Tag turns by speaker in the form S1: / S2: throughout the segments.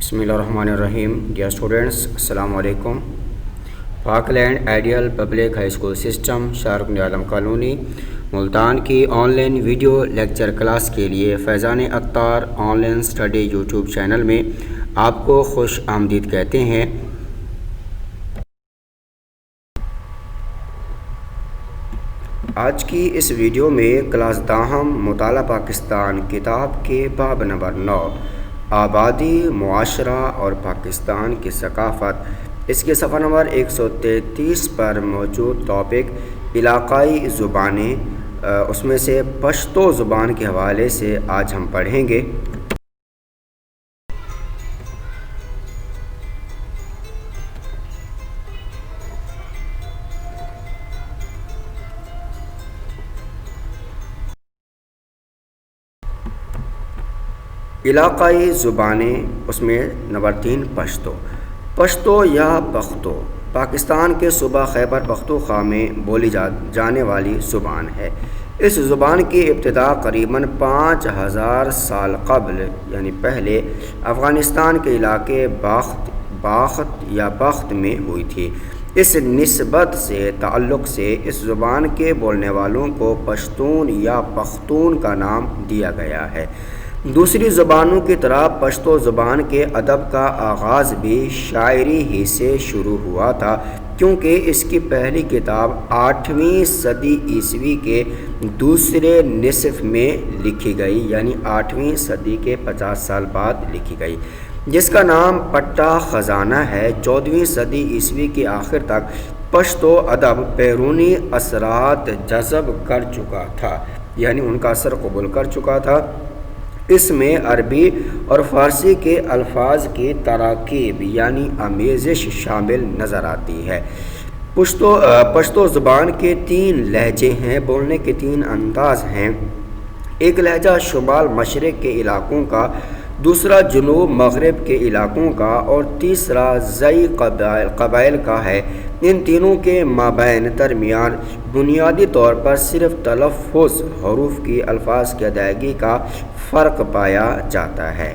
S1: بسم اللہ الرحمن الرحیم. ڈیئر اسٹوڈنٹس، السلام علیکم. Pak land ideal public high school system Shariq Alam colony Multan کی online video lecture class کے لیے Faizan Akhtar online study YouTube channel میں آپ کو خوش آمدید کہتے ہیں. آج کی اس ویڈیو میں کلاس داہم مطالعہ پاکستان کتاب کے باب نمبر 9 آبادی، معاشرہ اور پاکستان کی ثقافت، اس کے صفحہ نمبر 133 پر موجود ٹاپک علاقائی زبانیں، اس میں سے پشتو زبان کے حوالے سے آج ہم پڑھیں گے. علاقائی زبانیں، اس میں نمبر 3 پشتو یا پختو پاکستان کے صوبہ خیبر پختونخوا میں بولی جانے والی زبان ہے. اس زبان کی ابتدا قریباً 5000 سال قبل یعنی پہلے افغانستان کے علاقے بخت میں ہوئی تھی. اس نسبت سے تعلق سے اس زبان کے بولنے والوں کو پشتون یا پختون کا نام دیا گیا ہے. دوسری زبانوں کی طرح پشتو زبان کے ادب کا آغاز بھی شاعری ہی سے شروع ہوا تھا، کیونکہ اس کی پہلی کتاب 8ویں صدی عیسوی کے دوسرے نصف میں لکھی گئی، یعنی 8ویں صدی کے 50 سال بعد لکھی گئی، جس کا نام پٹا خزانہ ہے. 14ویں صدی عیسوی کے آخر تک پشتو ادب بیرونی اثرات جذب کر چکا تھا، یعنی ان کا اثر قبول کر چکا تھا. اس میں عربی اور فارسی کے الفاظ کی تراکیب یعنی آمیزش شامل نظر آتی ہے. پشتو زبان کے 3 لہجے ہیں، بولنے کے 3 انداز ہیں. ایک لہجہ شمال مشرق کے علاقوں کا، دوسرا جنوب مغرب کے علاقوں کا اور تیسرا زئی قبائل کا ہے. ان تینوں کے مابین درمیان بنیادی طور پر صرف تلفظ، حروف کی الفاظ کی ادائیگی کا فرق پایا جاتا ہے.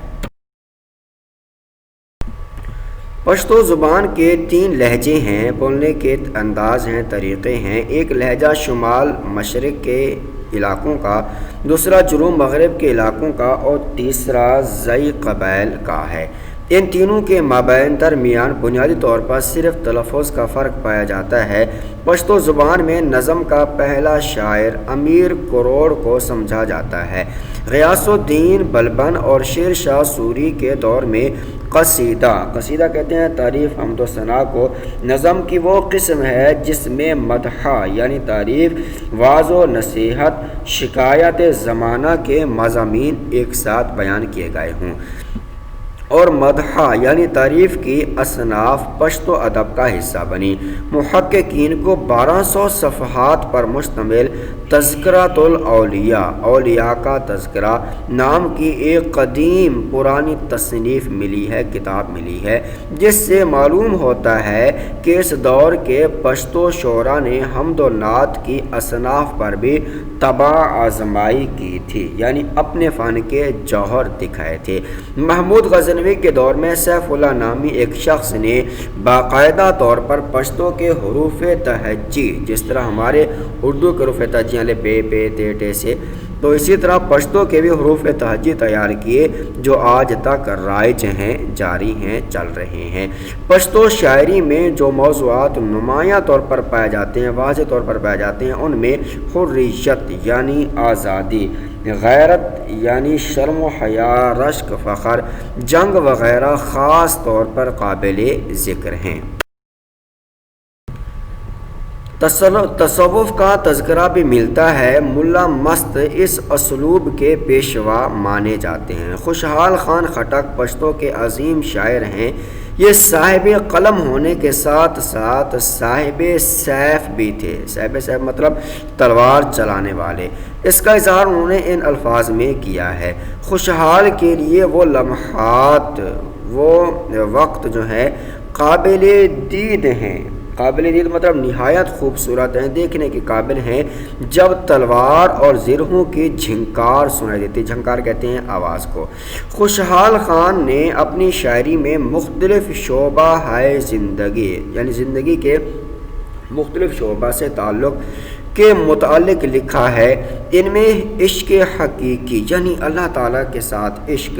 S1: پشتو زبان کے 3 لہجے ہیں، بولنے کے انداز ہیں، طریقے ہیں. ایک لہجہ شمال مشرق کے علاقوں کا، دوسرا جنوب مغرب کے علاقوں کا اور تیسرا زئی قبائل کا ہے. ان تینوں کے مابین درمیان بنیادی طور پر صرف تلفظ کا فرق پایا جاتا ہے. پشتو زبان میں نظم کا پہلا شاعر امیر کروڑ کو سمجھا جاتا ہے. غیاث الدین بلبن اور شیر شاہ سوری کے دور میں قصیدہ کہتے ہیں تعریف حمد و ثنا کو. نظم کی وہ قسم ہے جس میں مدح یعنی تعریف، وعظ و نصیحت، شکایت زمانہ کے مضامین ایک ساتھ بیان کیے گئے ہوں. اور مدح یعنی تعریف کی اصناف پشتو ادب کا حصہ بنی. محققین کو 1200 صفحات پر مشتمل تذکرۃ الاولیاء، اولیاء کا تذکرہ نام کی ایک قدیم پرانی تصنیف کتاب ملی ہے، جس سے معلوم ہوتا ہے کہ اس دور کے پشتو شعراء نے حمد و نعت کی اصناف پر بھی طبع آزمائی کی تھی، یعنی اپنے فن کے جوہر دکھائے تھے. محمود غزنوی کے دور میں سیف اللہ نامی ایک شخص نے باقاعدہ طور پر پشتو کے حروف تہجی، جس طرح ہمارے اردو کے حروف تہجی بے پے تے ٹے سے، تو اسی طرح پشتو کے بھی حروف تہجی تیار کیے، جو آج تک رائج ہیں، جاری ہیں، چل رہے ہیں. پشتو شاعری میں جو موضوعات نمایاں طور پر پائے جاتے ہیں، واضح طور پر پائے جاتے ہیں، ان میں حریت یعنی آزادی، غیرت یعنی شرم و حیا، رشک، فخر، جنگ وغیرہ خاص طور پر قابل ذکر ہیں. تصوف کا تذکرہ بھی ملتا ہے. ملا مست اس اسلوب کے پیشوا مانے جاتے ہیں. خوشحال خان خٹک پشتو کے عظیم شاعر ہیں. یہ صاحب قلم ہونے کے ساتھ ساتھ صاحب سیف بھی تھے. صاحب سیف مطلب تلوار چلانے والے. اس کا اظہار انہوں نے ان الفاظ میں کیا ہے: خوشحال کے لیے وہ لمحات، وہ وقت جو ہے قابل دید ہیں، قابل دید مطلب نہایت خوبصورت ہیں، دیکھنے کے قابل ہیں جب تلوار اور زرہوں کی جھنکار سنائی دیتی، جھنکار کہتے ہیں آواز کو۔ خوشحال خان نے اپنی شاعری میں مختلف شعبہ ہے زندگی یعنی زندگی کے مختلف شعبہ سے تعلق کے متعلق لکھا ہے۔ ان میں عشق حقیقی یعنی اللہ تعالیٰ کے ساتھ عشق،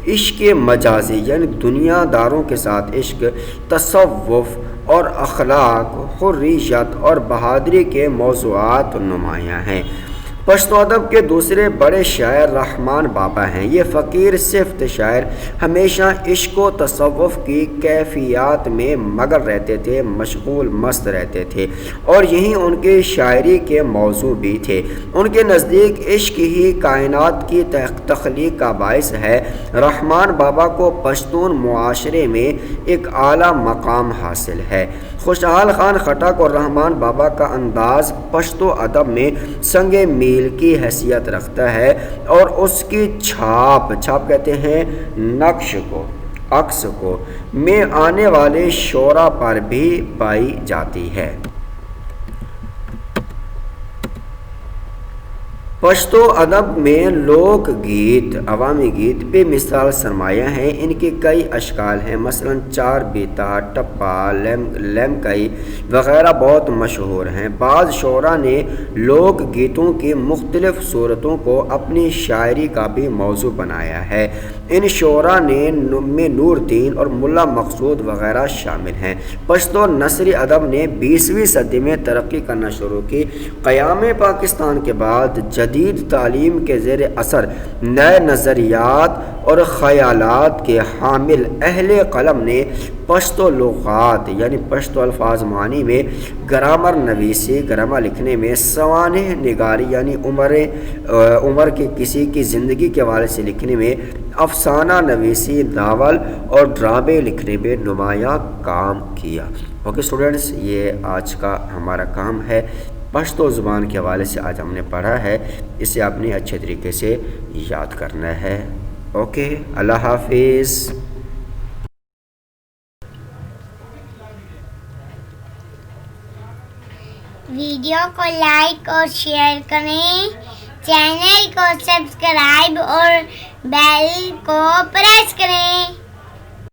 S1: عشق مجازی یعنی دنیا داروں کے ساتھ عشق، تصوف اور اخلاق، حریت اور بہادری کے موضوعات نمایاں ہیں۔ پشتو ادب کے دوسرے بڑے شاعر رحمان بابا ہیں۔ یہ فقیر صفت شاعر ہمیشہ عشق و تصوف کی کیفیات میں مگن رہتے تھے، مشغول مست رہتے تھے، اور یہی ان کی شاعری کے موضوع بھی تھے۔ ان کے نزدیک عشق ہی کائنات کی تخلیق کا باعث ہے۔ رحمان بابا کو پشتون معاشرے میں ایک اعلیٰ مقام حاصل ہے۔ خوشحال خان خٹک اور رحمان بابا کا انداز پشتو ادب میں سنگ میل کی حیثیت رکھتا ہے اور اس کی چھاپ کہتے ہیں نقش کو، عکس کو میں آنے والے شعرا پر بھی پائی جاتی ہے۔ پشتو ادب میں لوک گیت، عوامی گیت بے مثال سرمایہ ہیں۔ ان کے کئی اشکال ہیں، مثلا چار بیتا، ٹپا، لیمکئی وغیرہ بہت مشہور ہیں۔ بعض شعراء نے لوک گیتوں کی مختلف صورتوں کو اپنی شاعری کا بھی موضوع بنایا ہے۔ ان شعراء میں نور الدین اور ملا مقصود وغیرہ شامل ہیں۔ پشتو نثری ادب نے 20ویں صدی میں ترقی کرنا شروع کی۔ قیام پاکستان کے بعد جدید تعلیم کے زیر اثر نئے نظریات اور خیالات کے حامل اہل قلم نے پشتو لغات یعنی پشتو الفاظ معانی میں، گرامر نویسی گرامر لکھنے میں، سوانح نگاری یعنی عمر کے کسی کی زندگی کے حوالے سے لکھنے میں، افسانہ نویسی ناول اور ڈرامے لکھنے میں نمایاں کام کیا۔ اوکے اسٹوڈنٹس، یہ آج کا ہمارا کام ہے۔ پشتو زبان کے حوالے سے آج ہم نے پڑھا ہے، اسے آپ نے اچھے طریقے سے یاد کرنا ہے۔ اوکے، اللہ حافظ۔
S2: ویڈیو کو لائک اور شیئر کریں، چینل کو سبسکرائب اور بیل کو پریس کریں۔